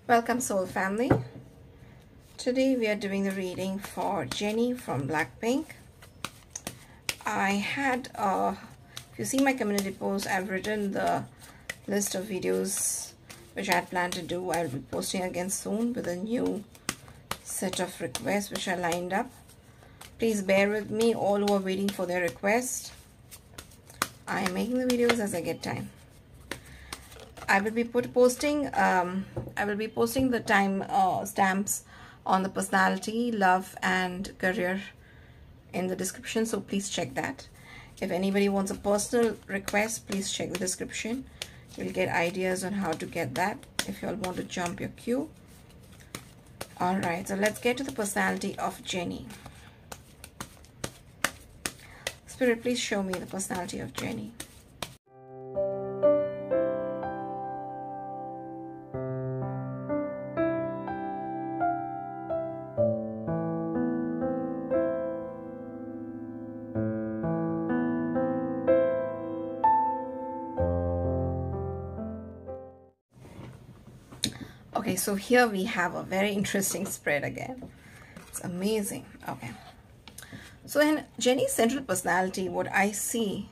Welcome soul family. Today we are doing the reading for Jennie from Blackpink. I had, if you see my community post, I've written the list of videos which I had planned to do. I'll be posting again soon with a new set of requests which are lined up. Please bear with me, all who are waiting for their request. I am making the videos as I get time. I will be posting the time stamps on the personality, love and career in the description, so please check that. If anybody wants a personal request, please check the description. You'll get ideas on how to get that if you all want to jump your queue. Alright, so let's get to the personality of Jennie. Spirit, please show me the personality of Jennie. Okay, so here we have a very interesting spread again. It's amazing. Okay. So in Jennie's central personality, what I see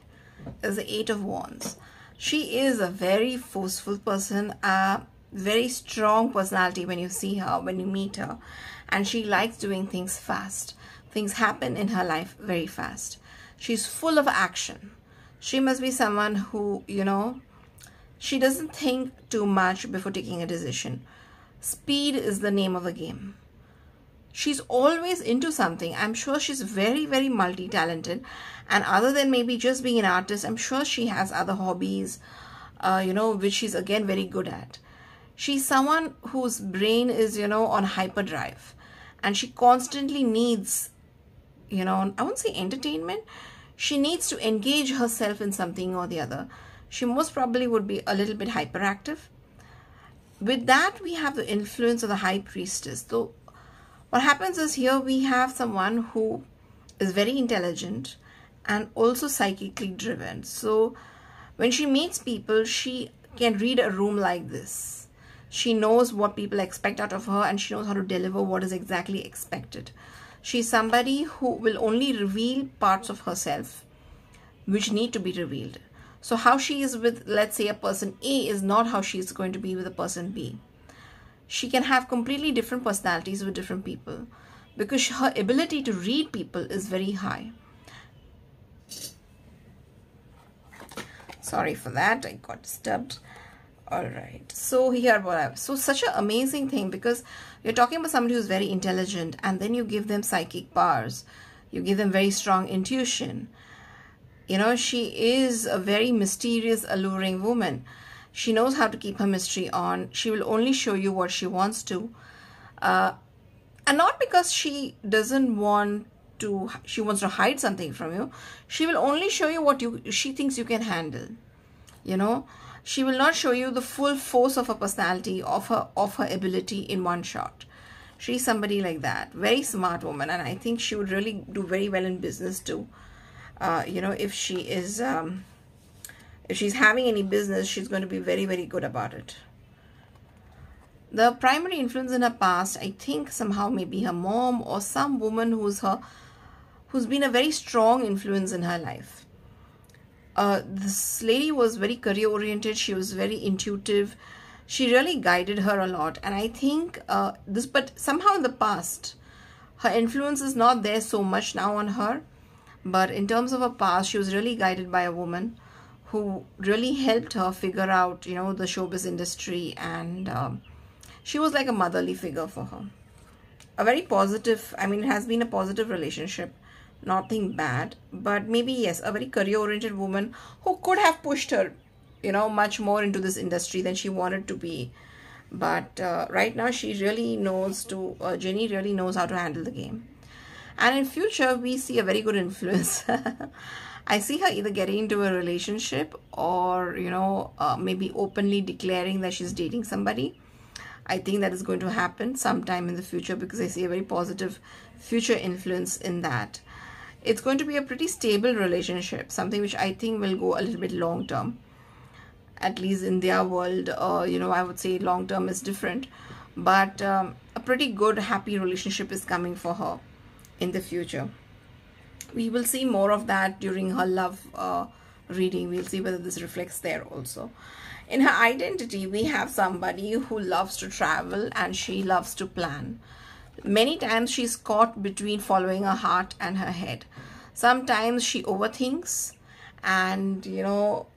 is the Eight of Wands. She is a very forceful person, a very strong personality when you see her, when you meet her. And she likes doing things fast. Things happen in her life very fast. She's full of action. She must be someone who, she doesn't think too much before taking a decision. Speed is the name of the game. She's always into something. I'm sure she's very, very multi-talented. And other than maybe just being an artist, I'm sure she has other hobbies, which she's again very good at. She's someone whose brain is, on hyperdrive. And she constantly needs, I won't say entertainment. She needs to engage herself in something or the other. She most probably would be a little bit hyperactive. With that, we have the influence of the High Priestess. So what happens is here we have someone who is very intelligent and also psychically driven. So when she meets people, she can read a room like this. She knows what people expect out of her and she knows how to deliver what is exactly expected. She's somebody who will only reveal parts of herself which need to be revealed. So how she is with, let's say, a person A is not how she is going to be with a person B. She can have completely different personalities with different people because her ability to read people is very high. Sorry for that, I got disturbed. Alright, so here what I have. So such an amazing thing because you're talking about somebody who's very intelligent and then you give them psychic powers. You give them very strong intuition. She is a very mysterious, alluring woman. She knows how to keep her mystery on. She will only show you what she wants to. And not because she doesn't want to, she wants to hide something from you. She will only show you what she thinks you can handle. She will not show you the full force of her personality, of her ability in one shot. She's somebody like that. Very smart woman. And I think she would really do very well in business too. If she is, if she's having any business, she's going to be very, very good about it. The primary influence in her past, I think somehow maybe her mom or some woman who's been a very strong influence in her life. This lady was very career oriented. She was very intuitive. She really guided her a lot. And I think but somehow in the past, her influence is not there so much now on her. But in terms of her past, she was really guided by a woman who really helped her figure out, the showbiz industry. And she was like a motherly figure for her. A very positive, it has been a positive relationship. Nothing bad. But maybe, yes, a very career-oriented woman who could have pushed her, much more into this industry than she wanted to be. But right now, she really knows Jennie really knows how to handle the game. And in future, we see a very good influence. I see her either getting into a relationship or, maybe openly declaring that she's dating somebody. I think that is going to happen sometime in the future because I see a very positive future influence in that. It's going to be a pretty stable relationship, something which I think will go a little bit long term. At least in their world, I would say long term is different. but a pretty good, happy relationship is coming for her in the future. We will see more of that during her love reading. We'll see whether this reflects there also. In her identity, we have somebody who loves to travel and she loves to plan. Many times she's caught between following her heart and her head. Sometimes she overthinks, and you know,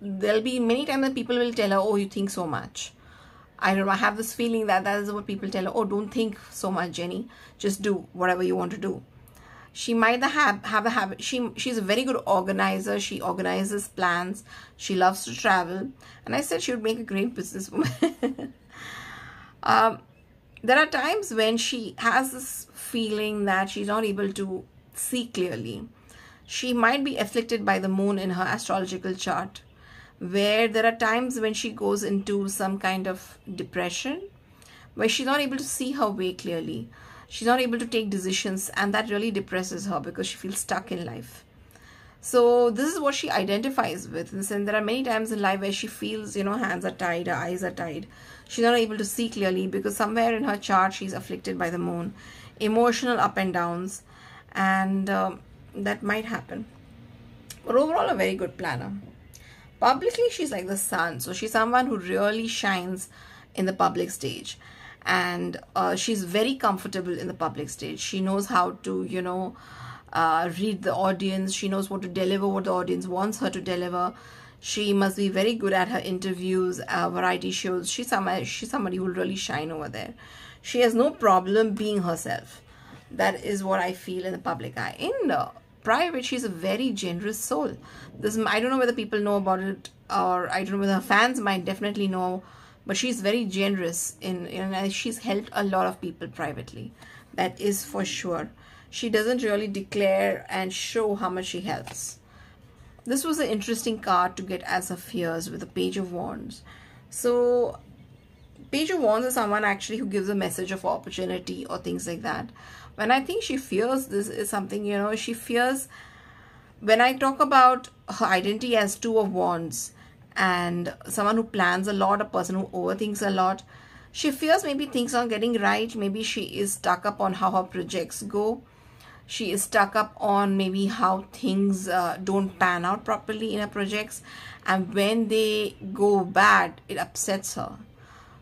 there'll be many times that people will tell her, oh, you think so much. I don't know, I have this feeling that is what people tell her, oh, don't think so much, Jenny, just do whatever you want to do. She might have a habit. She's a very good organizer. She organizes plans. She loves to travel. And I said she would make a great businesswoman. There are times when she has this feeling that she's not able to see clearly. She might be afflicted by the moon in her astrological chart, where there are times when she goes into some kind of depression, where she's not able to see her way clearly. She's not able to take decisions, and that really depresses her because she feels stuck in life. So this is what she identifies with. And there are many times in life where she feels, you know, hands are tied, her eyes are tied. She's not able to see clearly because somewhere in her chart she's afflicted by the moon. Emotional up and downs, and that might happen. But overall, a very good planner. Publicly, she's like the sun. So she's someone who really shines in the public stage. And she's very comfortable in the public stage. She knows how to, you know, read the audience. She knows what to deliver, what the audience wants her to deliver. She must be very good at her interviews, variety shows. She's somebody who will really shine over there. She has no problem being herself. That is what I feel in the public eye. In private, she's a very generous soul. I don't know whether people know about it, or I don't know whether her fans might definitely know. But she's very generous and she's helped a lot of people privately. That is for sure. She doesn't really declare and show how much she helps. This was an interesting card to get as her fears with the Page of Wands. So, Page of Wands is someone actually who gives a message of opportunity or things like that. When I think she fears, this is something, you know, she fears. When I talk about her identity as Two of Wands, and someone who plans a lot, a person who overthinks a lot, she fears maybe things aren't getting right. Maybe she is stuck up on how her projects go. She is stuck up on maybe how things don't pan out properly in her projects. And when they go bad, it upsets her.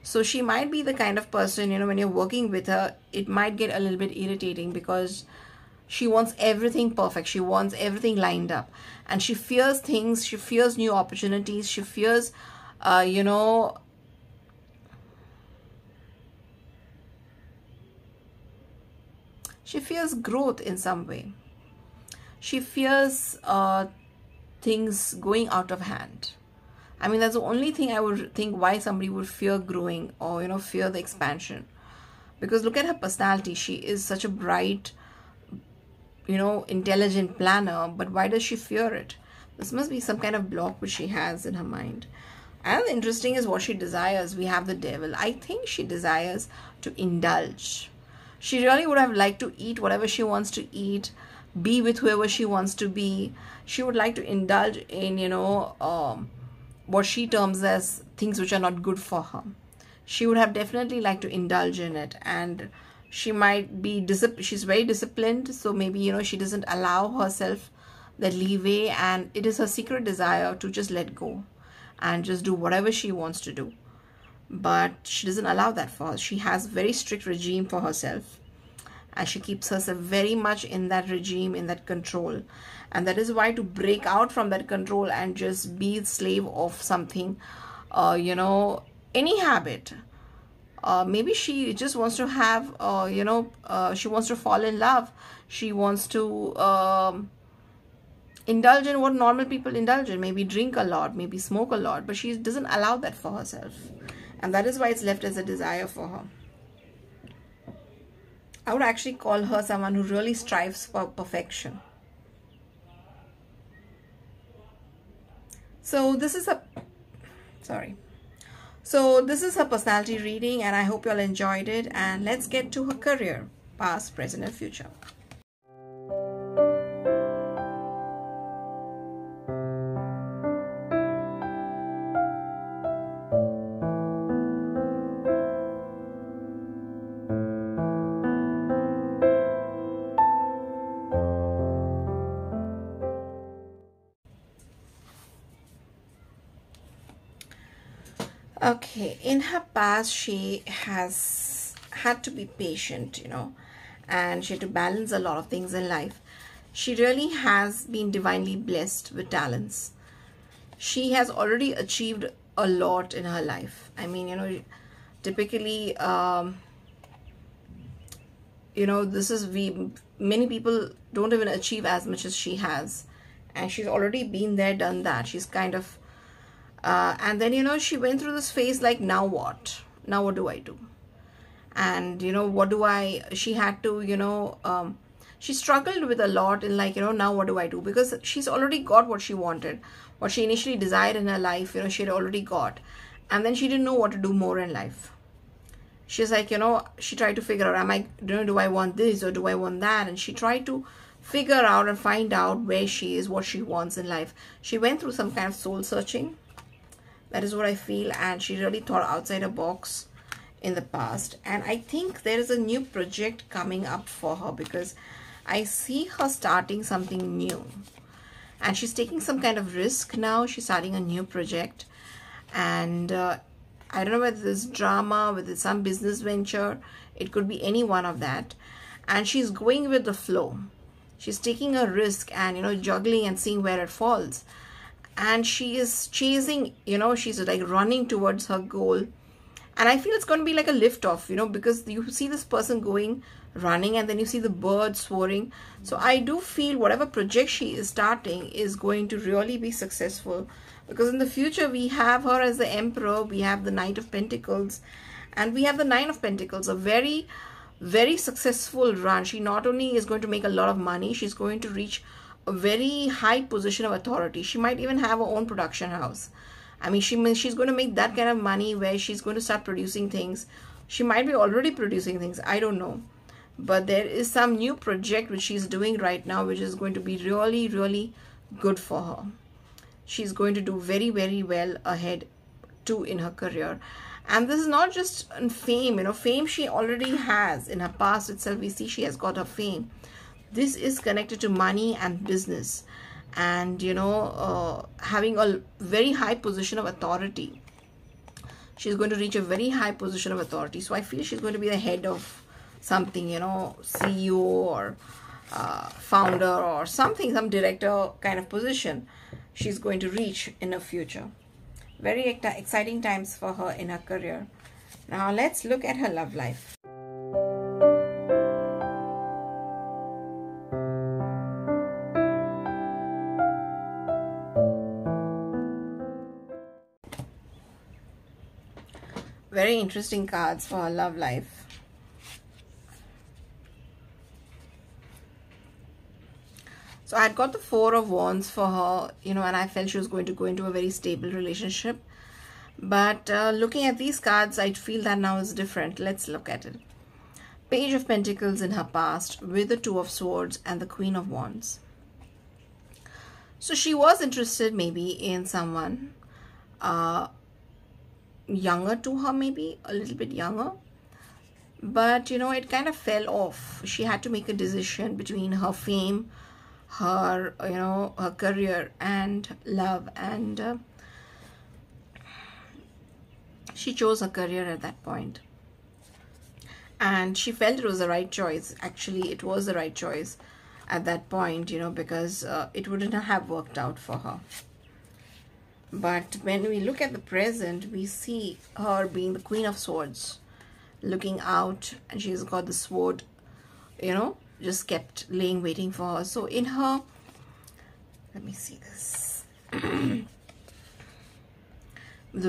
So she might be the kind of person, you know, when you're working with her, it might get a little bit irritating because she wants everything perfect. She wants everything lined up. And she fears things. She fears new opportunities. She fears, you know, she fears growth in some way. She fears things going out of hand. I mean, that's the only thing I would think why somebody would fear growing or, you know, fear the expansion. Because look at her personality. She is such a bright, you know, intelligent planner, but why does she fear it? This must be some kind of block which she has in her mind. And interesting is what she desires. We have the devil. I think she desires to indulge. She really would have liked to eat whatever she wants to eat, be with whoever she wants to be. She would like to indulge in, you know, what she terms as things which are not good for her. She would have definitely liked to indulge in it, and she might be she's very disciplined, so maybe, you know, she doesn't allow herself the leeway, and it is her secret desire to just let go and just do whatever she wants to do. But she doesn't allow that for her. She has very strict regime for herself, and she keeps herself very much in that regime, in that control. And that is why to break out from that control and just be a slave of something, you know, any habit. Maybe she just wants to have, you know, she wants to fall in love. She wants to indulge in what normal people indulge in. Maybe drink a lot, maybe smoke a lot. But she doesn't allow that for herself. And that is why it's left as a desire for her. I would actually call her someone who really strives for perfection. So this is So this is her personality reading, and I hope you all enjoyed it. And let's get to her career, past, present, and future. Okay, in her past, she has had to be patient, you know, and she had to balance a lot of things in life. She really has been divinely blessed with talents. She has already achieved a lot in her life. I mean, you know, typically, you know, many people don't even achieve as much as she has, and she's already been there, done that. She's kind of and then, you know, she went through this phase like, now what? Now what do I do? And, you know, she had to, you know, she struggled with a lot in like, you know, now what do I do? Because she's already got what she wanted, what she initially desired in her life, you know, she had already got. And then she didn't know what to do more in life. She's like, you know, she tried to figure out, do I want this or do I want that? And she tried to figure out and find out where she is, what she wants in life. She went through some kind of soul searching. That is what I feel, and she really thought outside her box in the past. And I think there is a new project coming up for her, because I see her starting something new. And she's taking some kind of risk now. She's starting a new project. And I don't know whether it's drama, whether it's some business venture. It could be any one of that. And she's going with the flow. She's taking a risk and, you know, juggling and seeing where it falls. And she is chasing, you know, she's like running towards her goal. And I feel it's going to be like a lift off, you know, because you see this person running, and then you see the bird soaring. So I do feel whatever project she is starting is going to really be successful, because in the future we have her as the Emperor, we have the Knight of Pentacles, and we have the Nine of Pentacles, a very, very successful run. She not only is going to make a lot of money, she's going to reach a very high position of authority. She might even have her own production house. I mean, she's going to make that kind of money where she's going to start producing things. She might be already producing things, I don't know. But there is some new project which she's doing right now, which is going to be really, really good for her. She's going to do very, very well ahead too in her career. And this is not just in fame, you know, fame she already has. In her past itself, we see she has got her fame. This is connected to money and business, and, you know, having a very high position of authority. She's going to reach a very high position of authority. So I feel she's going to be the head of something, you know, CEO or founder or something, some director kind of position she's going to reach in the future. Very exciting times for her in her career. Now let's look at her love life. Very interesting cards for her love life. So I had got the Four of Wands for her, you know, and I felt she was going to go into a very stable relationship. But looking at these cards, I feel that now is different. Let's look at it. Page of Pentacles in her past with the Two of Swords and the Queen of Wands. So she was interested maybe in someone younger to her, maybe a little bit younger, but, you know, it kind of fell off. She had to make a decision between her fame, her, you know, her career and love, and she chose her career at that point, and she felt it was the right choice. Actually, it was the right choice at that point, you know, because it wouldn't have worked out for her. But when we look at the present, we see her being the Queen of Swords, looking out, and she's got the sword, you know, just kept laying, waiting for her. So in her, let me see this, the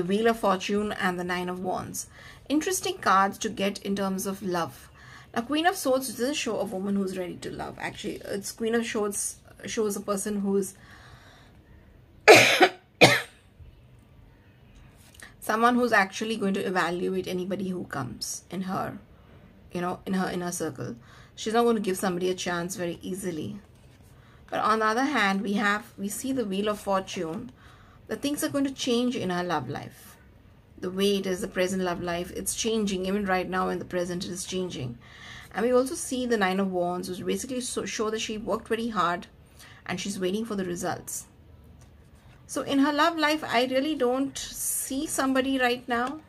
Wheel of Fortune and the Nine of Wands. Interesting cards to get in terms of love. Now, Queen of Swords doesn't show a woman who's ready to love. Actually, it's Queen of Swords shows a person who's someone who's actually going to evaluate anybody who comes in her, you know, in her inner circle. She's not going to give somebody a chance very easily. But on the other hand, we see the Wheel of Fortune, that things are going to change in her love life. The way it is, the present love life, it's changing. Even right now in the present, it is changing. And we also see the Nine of Wands, which basically show that she worked very hard and she's waiting for the results. So in her love life, I really don't see somebody right now.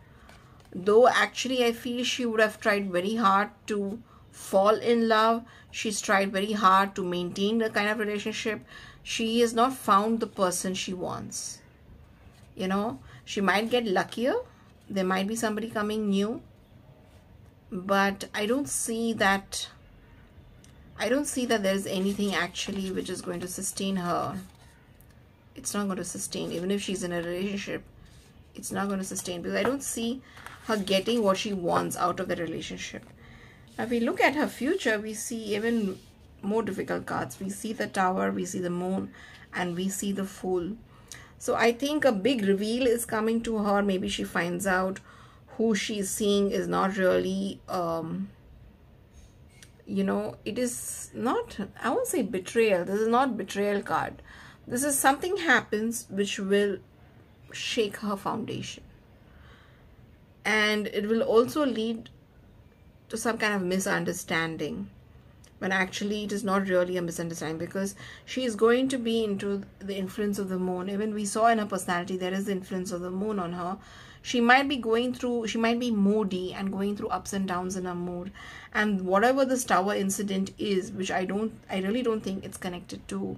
Though actually I feel she would have tried very hard to fall in love. She's tried very hard to maintain the kind of relationship. She has not found the person she wants. You know, she might get luckier. There might be somebody coming new. But I don't see that. I don't see that there's anything actually which is going to sustain her. It's not going to sustain. Even if she's in a relationship, it's not going to sustain, because I don't see her getting what she wants out of the relationship. Now, if we look at her future, we see even more difficult cards. We see the Tower, we see the Moon, and we see the Fool. So I think a big reveal is coming to her. Maybe she finds out who she's seeing is not really, you know, it is not, I won't say betrayal. This is not betrayal card. This is something happens which will shake her foundation. And it will also lead to some kind of misunderstanding. But actually it is not really a misunderstanding, because she is going to be into the influence of the Moon. Even we saw in her personality, there is the influence of the Moon on her. She might be going through, she might be moody and going through ups and downs in her mood. And whatever this Tower incident is, which I really don't think it's connected to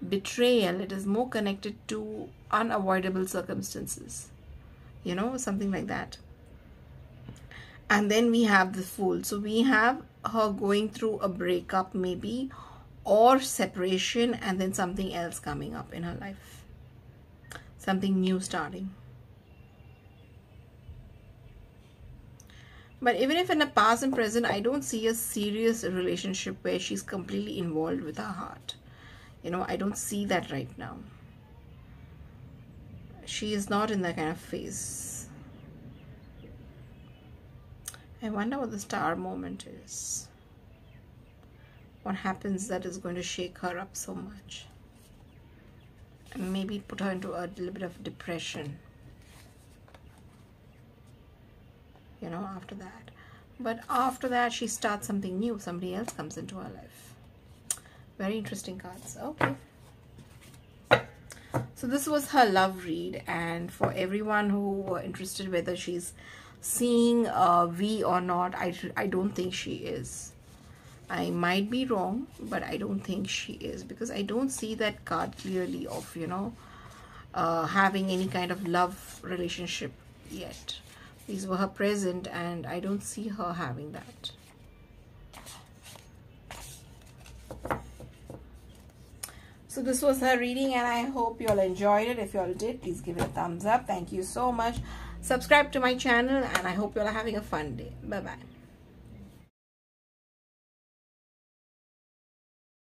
betrayal. It is more connected to unavoidable circumstances. You know, something like that. And then we have the Fool. So we have her going through a breakup maybe, or separation, and then something else coming up in her life. Something new starting. But even if in the past and present, I don't see a serious relationship where she's completely involved with her heart. You know, I don't see that right now. She is not in that kind of phase. I wonder what the Star moment is. What happens that is going to shake her up so much? And maybe put her into a little bit of depression. You know, after that. But after that, she starts something new. Somebody else comes into her life. Very interesting cards. Okay. So this was her love read. And for everyone who were interested whether she's seeing V or not, I don't think she is. I might be wrong, but I don't think she is, because I don't see that card clearly of, you know, having any kind of love relationship yet. These were her present, and I don't see her having that. So this was her reading, and I hope you all enjoyed it. If you all did, please give it a thumbs up. Thank you so much. Subscribe to my channel, and I hope you all are having a fun day. Bye-bye.